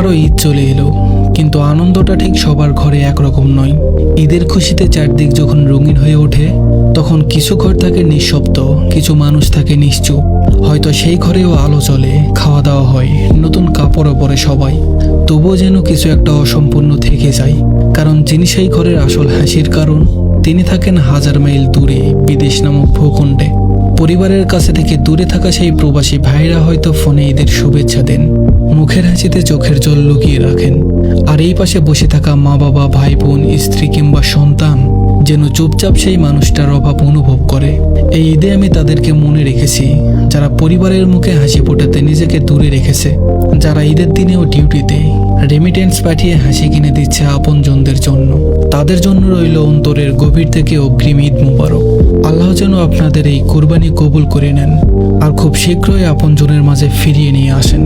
আবারও ঈদ চলে এলো, কিন্তু আনন্দটা ঠিক সবার ঘরে একরকম নয়। ঈদের খুশিতে চারদিক যখন রঙিন হয়ে ওঠে, তখন কিছু ঘর থাকে নিঃশব্দ, কিছু মানুষ থাকে নিশ্চুপ। হয়তো সেই ঘরেও আলো জ্বলে, খাওয়া দাওয়া হয়, নতুন কাপড়ও পরে সবাই, তবুও যেন কিছু একটা অসম্পূর্ণ থেকে যায়। কারণ যিনি সেই ঘরের আসল হাসির কারণ, তিনি থাকেন হাজার মাইল দূরে, বিদেশ নামক ভূখণ্ডে। পরিবারের কাছে থেকে দূরে থাকা সেই প্রবাসী ভাইরা হয়তো ফোনে ঈদের শুভেচ্ছা দেন, মুখের হাসিতে চোখের জল লুকিয়ে রাখেন। আর এই পাশে বসে থাকা মা বাবা, ভাই বোন, স্ত্রী কিংবা সন্তান যেন চুপচাপ সেই মানুষটার অভাব অনুভব করে। এই ঈদে আমি তাদেরকে মনে রেখেছি, যারা পরিবারের মুখে হাসি ফোটাতে নিজেকে দূরে রেখেছে, যারা ঈদের দিনেও ডিউটিতে রেমিটেন্স পাঠিয়ে হাসি কিনে দিচ্ছে আপনজনদের জন্য। তাদের জন্য রইল অন্তরের গভীর থেকে অগ্রিম ঈদ মুবারক। আল্লাহ যেন আপনাদের এই কুরবানি কবুল করে নেন আর খুব শীঘ্রই আপনজনের মাঝে ফিরিয়ে নিয়ে আসেন।